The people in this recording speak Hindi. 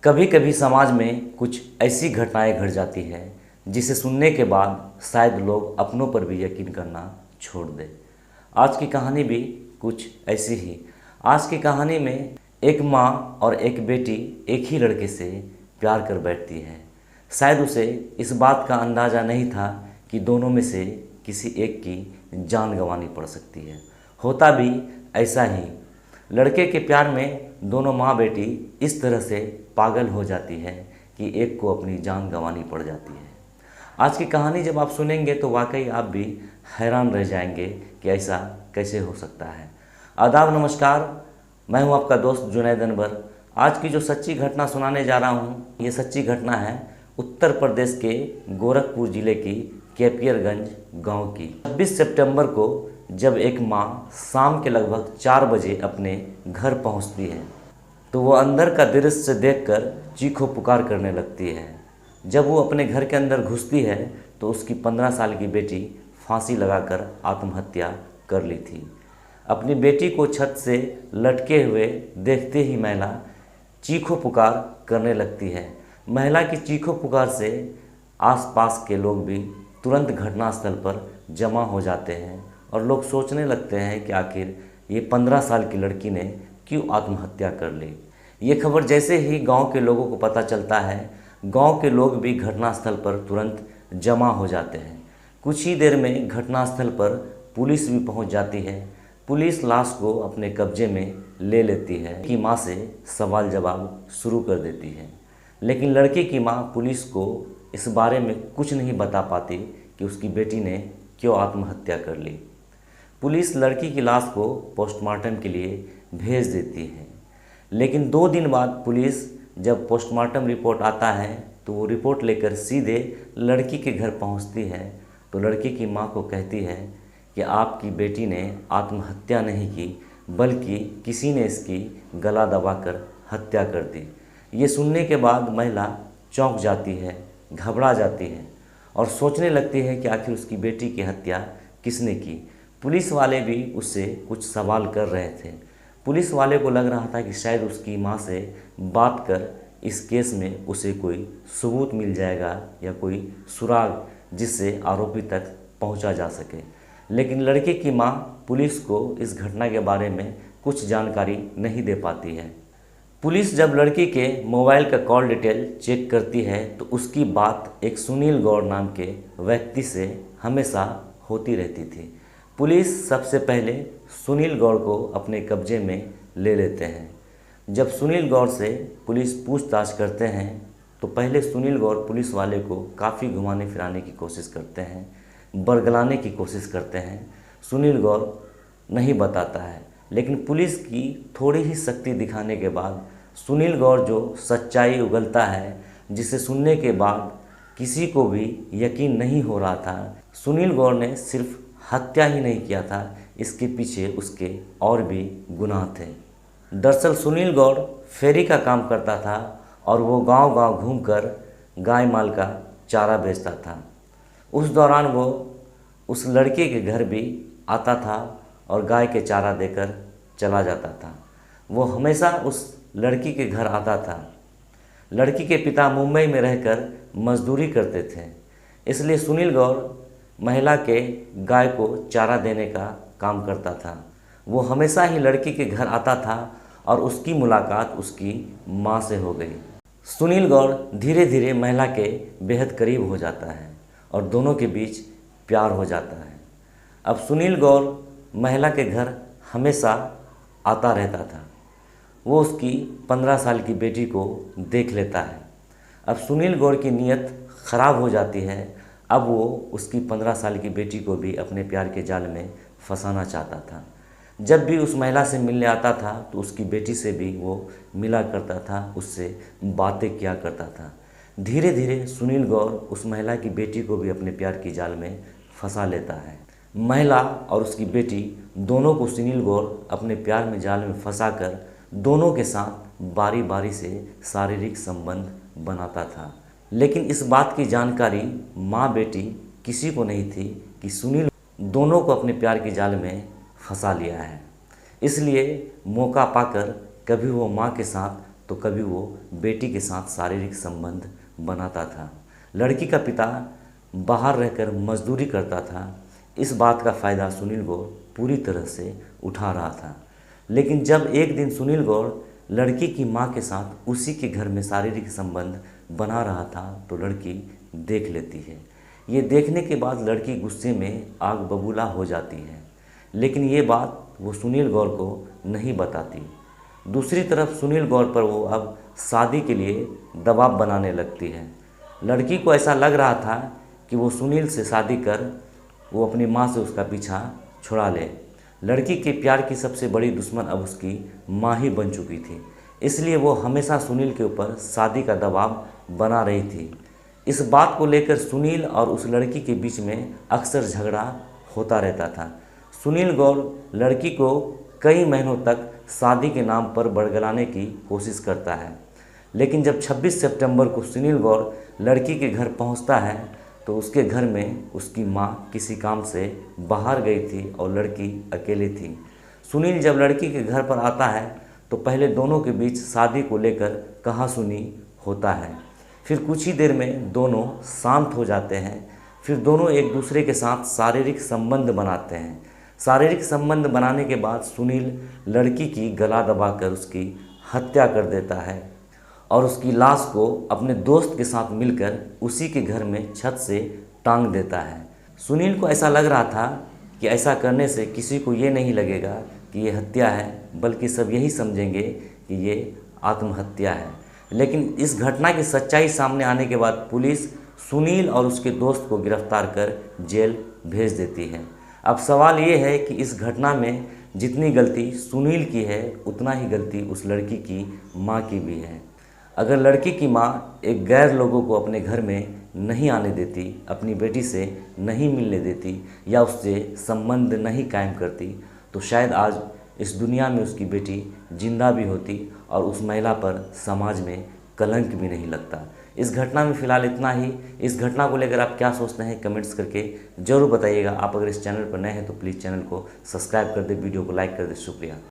कभी कभी समाज में कुछ ऐसी घटनाएं घट जाती हैं जिसे सुनने के बाद शायद लोग अपनों पर भी यकीन करना छोड़ दें। आज की कहानी भी कुछ ऐसी ही। आज की कहानी में एक माँ और एक बेटी एक ही लड़के से प्यार कर बैठती है। शायद उसे इस बात का अंदाज़ा नहीं था कि दोनों में से किसी एक की जान गंवानी पड़ सकती है। होता भी ऐसा ही। लड़के के प्यार में दोनों माँ बेटी इस तरह से पागल हो जाती है कि एक को अपनी जान गंवानी पड़ जाती है। आज की कहानी जब आप सुनेंगे तो वाकई आप भी हैरान रह जाएंगे कि ऐसा कैसे हो सकता है। आदाब, नमस्कार, मैं हूं आपका दोस्त जुनैद अनवर। आज की जो सच्ची घटना सुनाने जा रहा हूं, ये सच्ची घटना है उत्तर प्रदेश के गोरखपुर ज़िले की कैपियरगंज गांव की। 26 सितंबर को जब एक माँ शाम के लगभग 4 बजे अपने घर पहुंचती है तो वो अंदर का दृश्य देखकर चीखो पुकार करने लगती है। जब वो अपने घर के अंदर घुसती है तो उसकी 15 साल की बेटी फांसी लगाकर आत्महत्या कर ली थी। अपनी बेटी को छत से लटके हुए देखते ही महिला चीखो पुकार करने लगती है। महिला की चीखो पुकार से आसपास के लोग भी तुरंत घटनास्थल पर जमा हो जाते हैं और लोग सोचने लगते हैं कि आखिर ये 15 साल की लड़की ने क्यों आत्महत्या कर ली। ये खबर जैसे ही गांव के लोगों को पता चलता है, गांव के लोग भी घटनास्थल पर तुरंत जमा हो जाते हैं। कुछ ही देर में घटनास्थल पर पुलिस भी पहुंच जाती है। पुलिस लाश को अपने कब्जे में ले लेती है कि माँ से सवाल जवाब शुरू कर देती है। लेकिन लड़के की माँ पुलिस को इस बारे में कुछ नहीं बता पाती कि उसकी बेटी ने क्यों आत्महत्या कर ली। पुलिस लड़की की लाश को पोस्टमार्टम के लिए भेज देती है। लेकिन 2 दिन बाद पुलिस जब पोस्टमार्टम रिपोर्ट आता है तो वो रिपोर्ट लेकर सीधे लड़की के घर पहुंचती है तो लड़की की मां को कहती है कि आपकी बेटी ने आत्महत्या नहीं की बल्कि किसी ने इसकी गला दबाकर हत्या कर दी। ये सुनने के बाद महिला चौंक जाती है, घबरा जाती है और सोचने लगती है कि आखिर उसकी बेटी की हत्या किसने की। पुलिस वाले भी उससे कुछ सवाल कर रहे थे। पुलिस वाले को लग रहा था कि शायद उसकी मां से बात कर इस केस में उसे कोई सबूत मिल जाएगा या कोई सुराग जिससे आरोपी तक पहुंचा जा सके। लेकिन लड़के की मां पुलिस को इस घटना के बारे में कुछ जानकारी नहीं दे पाती है। पुलिस जब लड़की के मोबाइल का कॉल डिटेल चेक करती है तो उसकी बात एक सुनील गौड़ नाम के व्यक्ति से हमेशा होती रहती थी। पुलिस सबसे पहले सुनील गौड़ को अपने कब्जे में ले लेते हैं। जब सुनील गौड़ से पुलिस पूछताछ करते हैं तो पहले सुनील गौड़ पुलिस वाले को काफ़ी घुमाने फिराने की कोशिश करते हैं, बरगलाने की कोशिश करते हैं। सुनील गौड़ नहीं बताता है, लेकिन पुलिस की थोड़ी ही शक्ति दिखाने के बाद सुनील गौड़ जो सच्चाई उगलता है, जिसे सुनने के बाद किसी को भी यकीन नहीं हो रहा था। सुनील गौड़ ने सिर्फ हत्या ही नहीं किया था, इसके पीछे उसके और भी गुनाह थे। दरअसल सुनील गौड़ फेरी का काम करता था और वो गांव-गांव घूमकर गाय माल का चारा बेचता था। उस दौरान वो उस लड़के के घर भी आता था और गाय के चारा देकर चला जाता था। वो हमेशा उस लड़की के घर आता था। लड़की के पिता मुंबई में रहकर मजदूरी करते थे, इसलिए सुनील गौड़ महिला के गाय को चारा देने का काम करता था। वो हमेशा ही लड़की के घर आता था और उसकी मुलाकात उसकी माँ से हो गई। सुनील गौड़ धीरे धीरे महिला के बेहद करीब हो जाता है और दोनों के बीच प्यार हो जाता है। अब सुनील गौड़ महिला के घर हमेशा आता रहता था। वो उसकी 15 साल की बेटी को देख लेता है। अब सुनील गौड़ की नीयत ख़राब हो जाती है। अब वो उसकी 15 साल की बेटी को भी अपने प्यार के जाल में फंसाना चाहता था। जब भी उस महिला से मिलने आता था तो उसकी बेटी से भी वो मिला करता था, उससे बातें किया करता था। धीरे धीरे सुनील गौड़ उस महिला की बेटी को भी अपने प्यार की जाल में फंसा लेता है। महिला और उसकी बेटी दोनों को सुनील गौड़ अपने प्यार में जाल में फंसाकर दोनों के साथ बारी बारी से शारीरिक संबंध बनाता था। लेकिन इस बात की जानकारी माँ बेटी किसी को नहीं थी कि सुनील दोनों को अपने प्यार की जाल में फंसा लिया है। इसलिए मौका पाकर कभी वो माँ के साथ तो कभी वो बेटी के साथ शारीरिक संबंध बनाता था। लड़की का पिता बाहर रहकर मजदूरी करता था। इस बात का फ़ायदा सुनील गौर पूरी तरह से उठा रहा था। लेकिन जब एक दिन सुनील गौर लड़की की मां के साथ उसी के घर में शारीरिक संबंध बना रहा था तो लड़की देख लेती है। ये देखने के बाद लड़की गुस्से में आग बबूला हो जाती है, लेकिन ये बात वो सुनील गौर को नहीं बताती। दूसरी तरफ सुनील गौर पर वो अब शादी के लिए दबाव बनाने लगती है। लड़की को ऐसा लग रहा था कि वो सुनील से शादी कर वो अपनी माँ से उसका पीछा छुड़ा ले। लड़की के प्यार की सबसे बड़ी दुश्मन अब उसकी माँ ही बन चुकी थी, इसलिए वो हमेशा सुनील के ऊपर शादी का दबाव बना रही थी। इस बात को लेकर सुनील और उस लड़की के बीच में अक्सर झगड़ा होता रहता था। सुनील गौर लड़की को कई महीनों तक शादी के नाम पर बरगलाने की कोशिश करता है, लेकिन जब 26 सितंबर को सुनील गौर लड़की के घर पहुंचता है तो उसके घर में उसकी मां किसी काम से बाहर गई थी और लड़की अकेली थी। सुनील जब लड़की के घर पर आता है तो पहले दोनों के बीच शादी को लेकर कहासुनी होता है। फिर कुछ ही देर में दोनों शांत हो जाते हैं। फिर दोनों एक दूसरे के साथ शारीरिक संबंध बनाते हैं। शारीरिक संबंध बनाने के बाद सुनील लड़की की गला दबाकर उसकी हत्या कर देता है और उसकी लाश को अपने दोस्त के साथ मिलकर उसी के घर में छत से टांग देता है। सुनील को ऐसा लग रहा था कि ऐसा करने से किसी को ये नहीं लगेगा कि ये हत्या है, बल्कि सब यही समझेंगे कि ये आत्महत्या है। लेकिन इस घटना की सच्चाई सामने आने के बाद पुलिस सुनील और उसके दोस्त को गिरफ्तार कर जेल भेज देती है। अब सवाल ये है कि इस घटना में जितनी गलती सुनील की है उतना ही गलती उस लड़की की माँ की भी है। अगर लड़की की माँ एक गैर लोगों को अपने घर में नहीं आने देती, अपनी बेटी से नहीं मिलने देती या उससे संबंध नहीं कायम करती, तो शायद आज इस दुनिया में उसकी बेटी जिंदा भी होती और उस महिला पर समाज में कलंक भी नहीं लगता। इस घटना में फ़िलहाल इतना ही। इस घटना को लेकर आप क्या सोचते हैं कमेंट्स करके ज़रूर बताइएगा। आप अगर इस चैनल पर नए हैं तो प्लीज़ चैनल को सब्सक्राइब कर दें, वीडियो को लाइक कर दें। शुक्रिया।